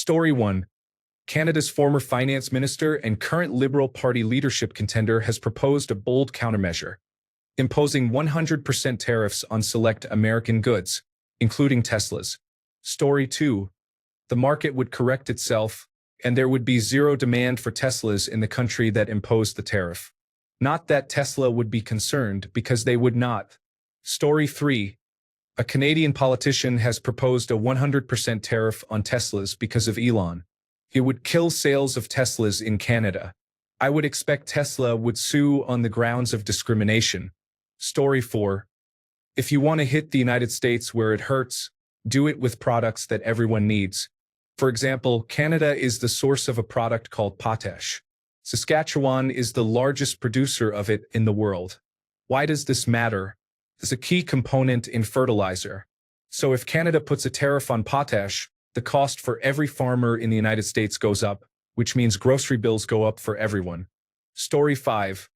Story 1. Canada's former finance minister and current Liberal Party leadership contender has proposed a bold countermeasure, imposing 100% tariffs on select American goods, including Tesla's. Story 2. The market would correct itself, and there would be zero demand for Teslas in the country that imposed the tariff. Not that Tesla would be concerned, because they would not. Story 3. A Canadian politician has proposed a 100% tariff on Teslas because of Elon. It would kill sales of Teslas in Canada. I would expect Tesla would sue on the grounds of discrimination. Story 4. If you want to hit the United States where it hurts, do it with products that everyone needs. For example, Canada is the source of a product called potash. Saskatchewan is the largest producer of it in the world. Why does this matter? It's a key component in fertilizer. So if Canada puts a tariff on potash, the cost for every farmer in the United States goes up, which means grocery bills go up for everyone. Story 5.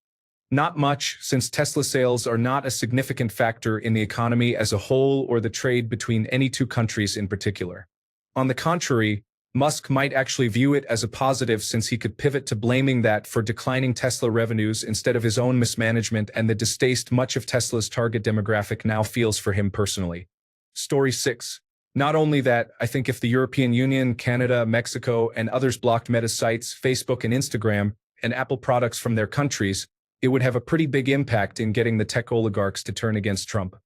Not much, since Tesla sales are not a significant factor in the economy as a whole or the trade between any two countries in particular. On the contrary, Musk might actually view it as a positive, since he could pivot to blaming that for declining Tesla revenues instead of his own mismanagement and the distaste much of Tesla's target demographic now feels for him personally. Story 6. Not only that, I think if the European Union, Canada, Mexico, and others blocked Meta's sites, Facebook and Instagram, and Apple products from their countries, it would have a pretty big impact in getting the tech oligarchs to turn against Trump.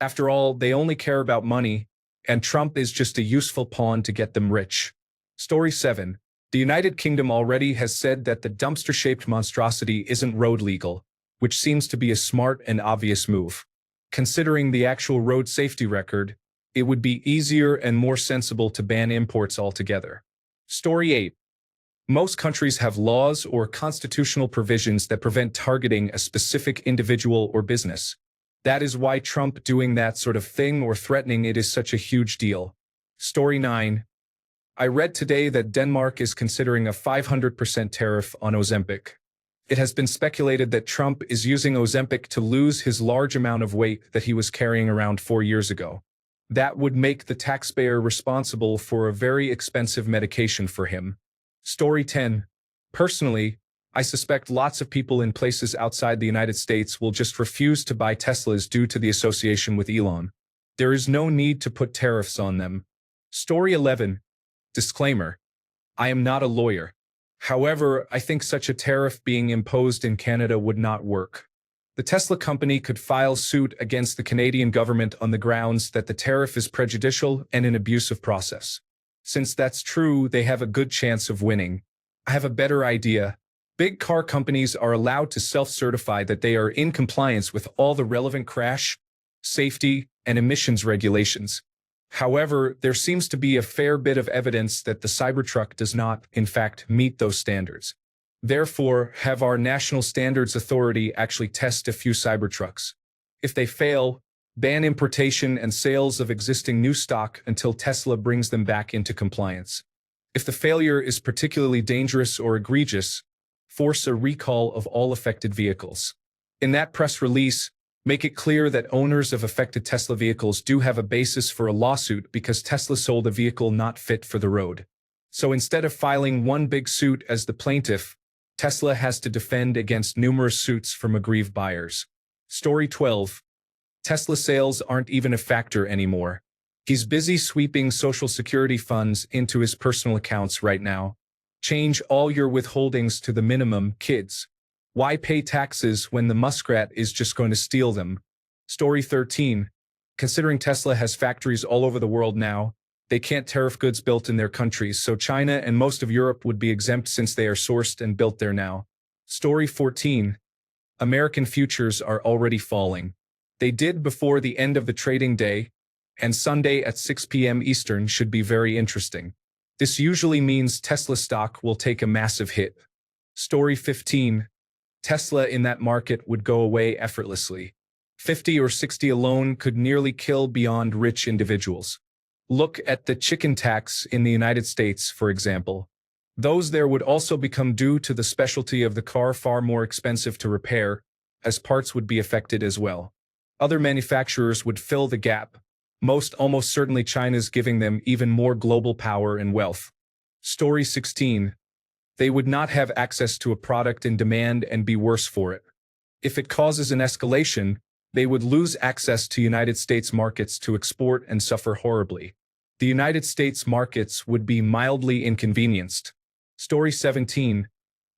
After all, they only care about money, and Trump is just a useful pawn to get them rich. Story 7. The United Kingdom already has said that the dumpster-shaped monstrosity isn't road legal, which seems to be a smart and obvious move. Considering the actual road safety record, it would be easier and more sensible to ban imports altogether. Story 8. Most countries have laws or constitutional provisions that prevent targeting a specific individual or business. That is why Trump doing that sort of thing or threatening it is such a huge deal. Story 9. I read today that Denmark is considering a 500% tariff on Ozempic. It has been speculated that Trump is using Ozempic to lose his large amount of weight that he was carrying around 4 years ago. That would make the taxpayer responsible for a very expensive medication for him. Story 10. Personally, I suspect lots of people in places outside the United States will just refuse to buy Teslas due to the association with Elon. There is no need to put tariffs on them. Story 11. Disclaimer. I am not a lawyer. However, I think such a tariff being imposed in Canada would not work. The Tesla company could file suit against the Canadian government on the grounds that the tariff is prejudicial and an abusive process. Since that's true, they have a good chance of winning. I have a better idea. Big car companies are allowed to self-certify that they are in compliance with all the relevant crash, safety, and emissions regulations. However, there seems to be a fair bit of evidence that the Cybertruck does not, in fact, meet those standards. Therefore, have our National Standards Authority actually test a few Cybertrucks. If they fail, ban importation and sales of existing new stock until Tesla brings them back into compliance. If the failure is particularly dangerous or egregious, force a recall of all affected vehicles. In that press release, make it clear that owners of affected Tesla vehicles do have a basis for a lawsuit because Tesla sold a vehicle not fit for the road. So instead of filing one big suit as the plaintiff, Tesla has to defend against numerous suits from aggrieved buyers. Story 12. Tesla sales aren't even a factor anymore. He's busy sweeping Social Security funds into his personal accounts right now. Change all your withholdings to the minimum, kids. Why pay taxes when the muskrat is just going to steal them? Story 13. Considering Tesla has factories all over the world now, they can't tariff goods built in their countries, so China and most of Europe would be exempt since they are sourced and built there now. Story 14. American futures are already falling. They did before the end of the trading day, and Sunday at 6 p.m. Eastern should be very interesting. This usually means Tesla stock will take a massive hit. Story 15. Tesla in that market would go away effortlessly. 50 or 60 alone could nearly kill beyond rich individuals. Look at the chicken tax in the United States, for example. Those there would also become due to the specialty of the car far more expensive to repair, as parts would be affected as well. Other manufacturers would fill the gap, almost certainly China's giving them even more global power and wealth. Story 16. They would not have access to a product in demand and be worse for it. If it causes an escalation, they would lose access to United States markets to export and suffer horribly. The United States markets would be mildly inconvenienced. Story 17.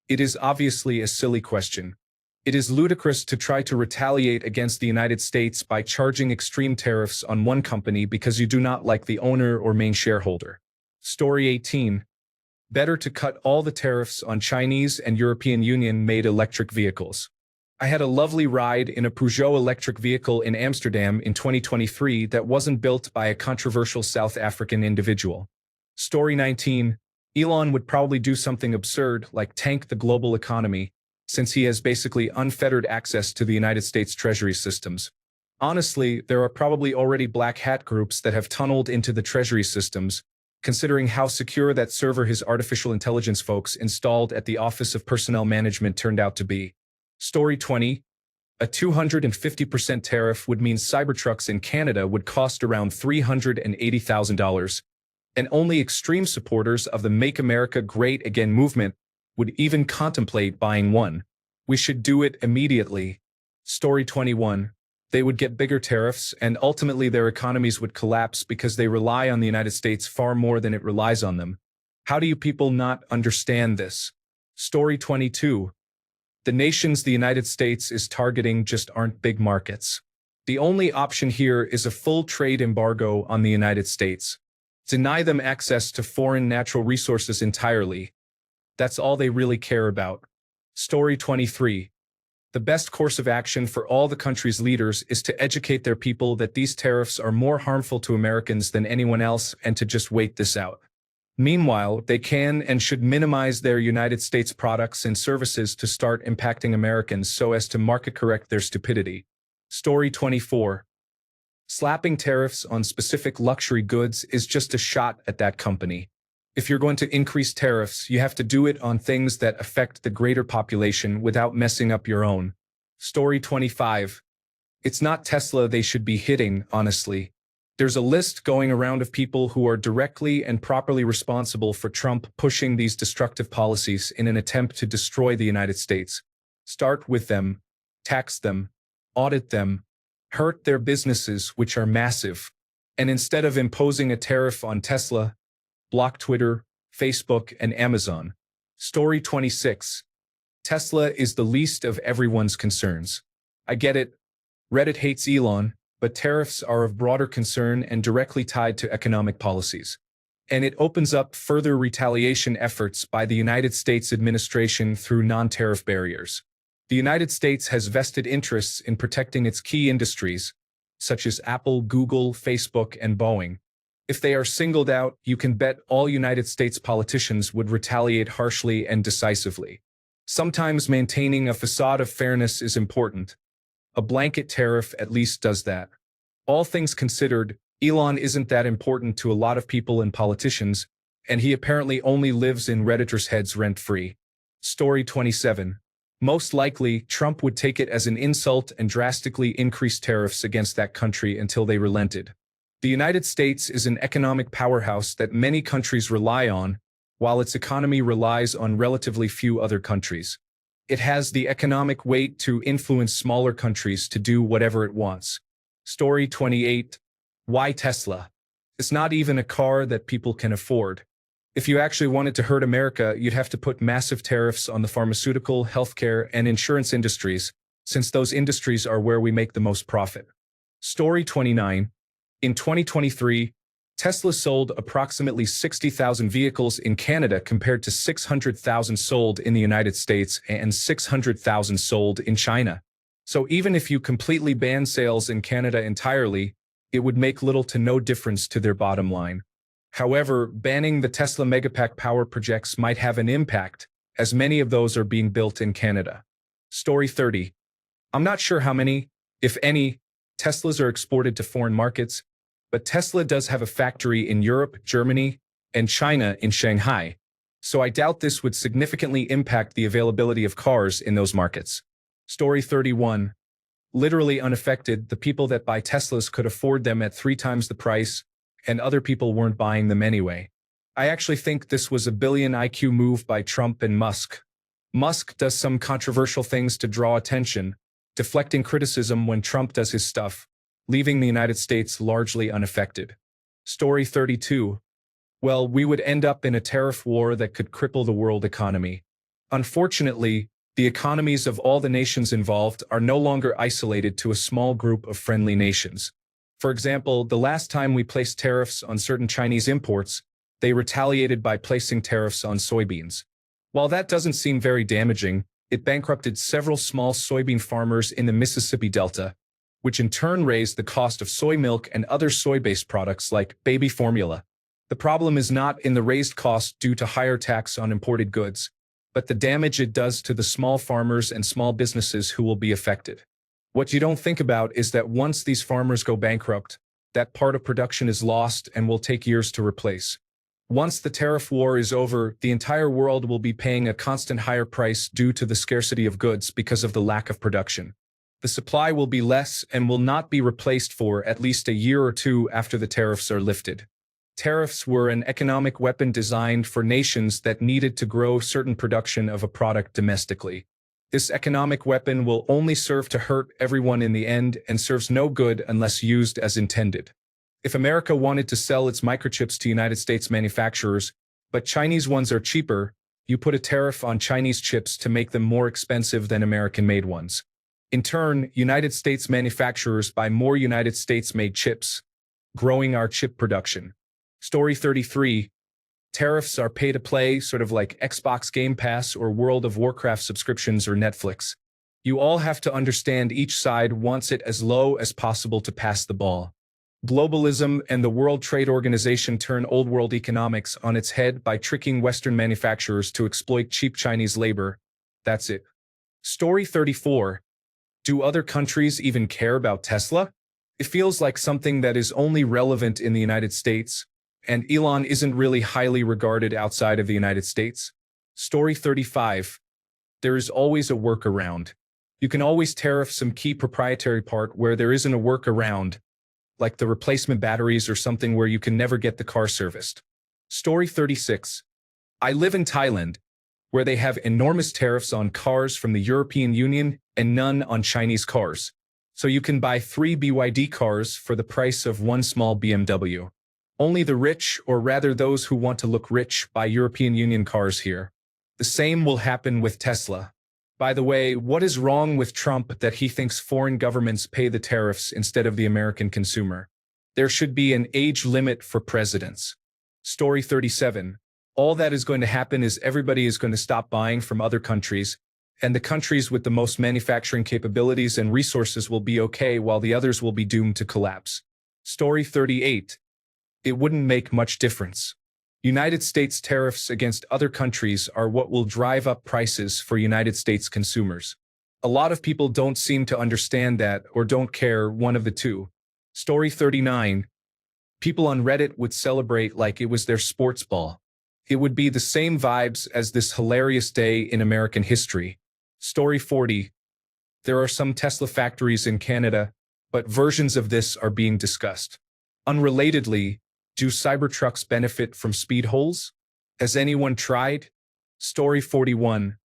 It is obviously a silly question. It is ludicrous to try to retaliate against the United States by charging extreme tariffs on one company because you do not like the owner or main shareholder. Story 18. Better to cut all the tariffs on Chinese and European Union-made electric vehicles. I had a lovely ride in a Peugeot electric vehicle in Amsterdam in 2023 that wasn't built by a controversial South African individual. Story 19. Elon would probably do something absurd like tank the global economy, since he has basically unfettered access to the United States Treasury systems. Honestly, there are probably already black hat groups that have tunneled into the Treasury systems, considering how secure that server his artificial intelligence folks installed at the Office of Personnel Management turned out to be. Story 20. A 250% tariff would mean Cybertrucks in Canada would cost around $380,000, and only extreme supporters of the Make America Great Again movement would even contemplate buying one. We should do it immediately. Story 21. They would get bigger tariffs, and ultimately their economies would collapse because they rely on the United States far more than it relies on them. How do you people not understand this? Story 22. The nations the United States is targeting just aren't big markets. The only option here is a full trade embargo on the United States. Deny them access to foreign natural resources entirely. That's all they really care about. Story 23. The best course of action for all the country's leaders is to educate their people that these tariffs are more harmful to Americans than anyone else and to just wait this out. Meanwhile, they can and should minimize their United States products and services to start impacting Americans so as to market correct their stupidity. Story 24. Slapping tariffs on specific luxury goods is just a shot at that company. If you're going to increase tariffs, you have to do it on things that affect the greater population without messing up your own. Story 25. It's not Tesla they should be hitting, honestly. There's a list going around of people who are directly and properly responsible for Trump pushing these destructive policies in an attempt to destroy the United States. Start with them, tax them, audit them, hurt their businesses, which are massive, and instead of imposing a tariff on Tesla, block Twitter, Facebook, and Amazon. Story 26. Tesla is the least of everyone's concerns. I get it. Reddit hates Elon, but tariffs are of broader concern and directly tied to economic policies. And it opens up further retaliation efforts by the United States administration through non-tariff barriers. The United States has vested interests in protecting its key industries, such as Apple, Google, Facebook, and Boeing. If they are singled out, you can bet all United States politicians would retaliate harshly and decisively. Sometimes maintaining a facade of fairness is important. A blanket tariff at least does that. All things considered, Elon isn't that important to a lot of people and politicians, and he apparently only lives in Redditors' heads rent-free. Story 27. Most likely, Trump would take it as an insult and drastically increase tariffs against that country until they relented. The United States is an economic powerhouse that many countries rely on, while its economy relies on relatively few other countries. It has the economic weight to influence smaller countries to do whatever it wants. Story 28. Why Tesla? It's not even a car that people can afford. If you actually wanted to hurt America, you'd have to put massive tariffs on the pharmaceutical, healthcare, and insurance industries, since those industries are where we make the most profit. Story 29. In 2023, Tesla sold approximately 60,000 vehicles in Canada compared to 600,000 sold in the United States and 600,000 sold in China. So even if you completely ban sales in Canada entirely, it would make little to no difference to their bottom line. However, banning the Tesla Megapack power projects might have an impact, as many of those are being built in Canada. Story 30. I'm not sure how many, if any, Teslas are exported to foreign markets, but Tesla does have a factory in Europe, Germany, and China in Shanghai, so I doubt this would significantly impact the availability of cars in those markets. Story 31. Literally unaffected, the people that buy Teslas could afford them at 3 times the price, and other people weren't buying them anyway. I actually think this was a billion IQ move by Trump and Musk. Musk does some controversial things to draw attention, deflecting criticism when Trump does his stuff, leaving the United States largely unaffected. Story 32. Well, we would end up in a tariff war that could cripple the world economy. Unfortunately, the economies of all the nations involved are no longer isolated to a small group of friendly nations. For example, the last time we placed tariffs on certain Chinese imports, they retaliated by placing tariffs on soybeans. While that doesn't seem very damaging, it bankrupted several small soybean farmers in the Mississippi Delta, which in turn raised the cost of soy milk and other soy-based products like baby formula. The problem is not in the raised cost due to higher tax on imported goods, but the damage it does to the small farmers and small businesses who will be affected. What you don't think about is that once these farmers go bankrupt, that part of production is lost and will take years to replace. Once the tariff war is over, the entire world will be paying a constant higher price due to the scarcity of goods because of the lack of production. The supply will be less and will not be replaced for at least a year or two after the tariffs are lifted. Tariffs were an economic weapon designed for nations that needed to grow certain production of a product domestically. This economic weapon will only serve to hurt everyone in the end and serves no good unless used as intended. If America wanted to sell its microchips to United States manufacturers, but Chinese ones are cheaper, you put a tariff on Chinese chips to make them more expensive than American-made ones. In turn, United States manufacturers buy more United States-made chips, growing our chip production. Story 33. Tariffs are pay-to-play, sort of like Xbox Game Pass or World of Warcraft subscriptions or Netflix. You all have to understand each side wants it as low as possible to pass the ball. Globalism and the World Trade Organization turn old world economics on its head by tricking Western manufacturers to exploit cheap Chinese labor. That's it. Story 34. Do other countries even care about Tesla? It feels like something that is only relevant in the United States, and Elon isn't really highly regarded outside of the United States. Story 35. There is always a workaround. You can always tariff some key proprietary part where there isn't a workaround, like the replacement batteries or something where you can never get the car serviced. Story 36. I live in Thailand, where they have enormous tariffs on cars from the European Union and none on Chinese cars. So you can buy 3 BYD cars for the price of one small BMW. Only the rich, or rather those who want to look rich, buy European Union cars here. The same will happen with Tesla. By the way, what is wrong with Trump that he thinks foreign governments pay the tariffs instead of the American consumer? There should be an age limit for presidents. Story 37. All that is going to happen is everybody is going to stop buying from other countries, and the countries with the most manufacturing capabilities and resources will be okay while the others will be doomed to collapse. Story 38. It wouldn't make much difference. United States tariffs against other countries are what will drive up prices for United States consumers. A lot of people don't seem to understand that or don't care, one of the two. Story 39. People on Reddit would celebrate like it was their sports ball. It would be the same vibes as this hilarious day in American history. Story 40. There are some Tesla factories in Canada, but versions of this are being discussed. Unrelatedly, do Cybertrucks benefit from speed holes? Has anyone tried? Story 41.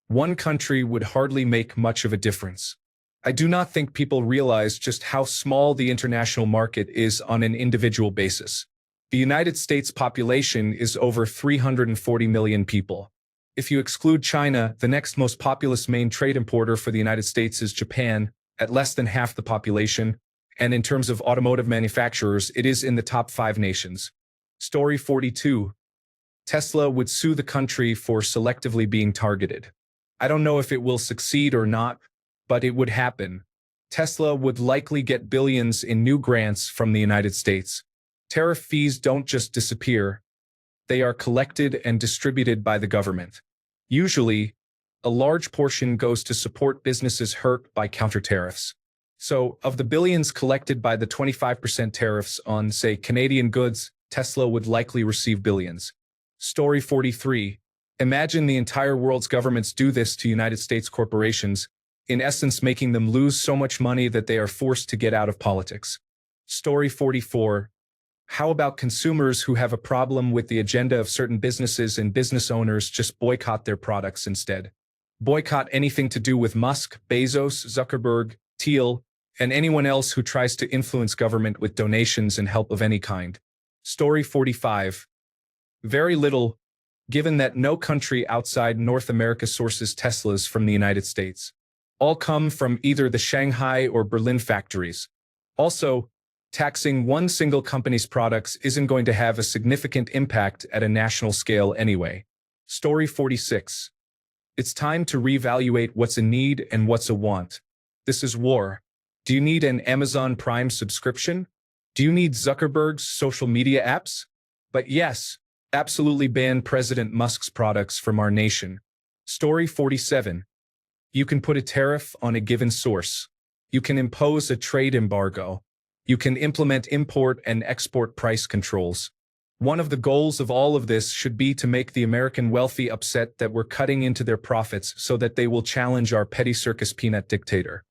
One country would hardly make much of a difference. I do not think people realize just how small the international market is on an individual basis. The United States population is over 340 million people. If you exclude China, the next most populous main trade importer for the United States is Japan, at less than half the population, and in terms of automotive manufacturers, it is in the top 5 nations. Story 42. Tesla would sue the country for selectively being targeted. I don't know if it will succeed or not, but it would happen. Tesla would likely get billions in new grants from the United States. Tariff fees don't just disappear. They are collected and distributed by the government. Usually, a large portion goes to support businesses hurt by counter tariffs. So, of the billions collected by the 25% tariffs on, say, Canadian goods, Tesla would likely receive billions. Story 43. Imagine the entire world's governments do this to United States corporations, in essence making them lose so much money that they are forced to get out of politics. Story 44. How about consumers who have a problem with the agenda of certain businesses and business owners just boycott their products instead? Boycott anything to do with Musk, Bezos, Zuckerberg, Thiel, and anyone else who tries to influence government with donations and help of any kind. Story 45. Very little, given that no country outside North America sources Teslas from the United States. All come from either the Shanghai or Berlin factories. Also, taxing one single company's products isn't going to have a significant impact at a national scale anyway. Story 46. It's time to reevaluate what's a need and what's a want. This is war. Do you need an Amazon Prime subscription? Do you need Zuckerberg's social media apps? But yes, absolutely ban President Musk's products from our nation. Story 47. You can put a tariff on a given source. You can impose a trade embargo. You can implement import and export price controls. One of the goals of all of this should be to make the American wealthy upset that we're cutting into their profits so that they will challenge our petty circus peanut dictator.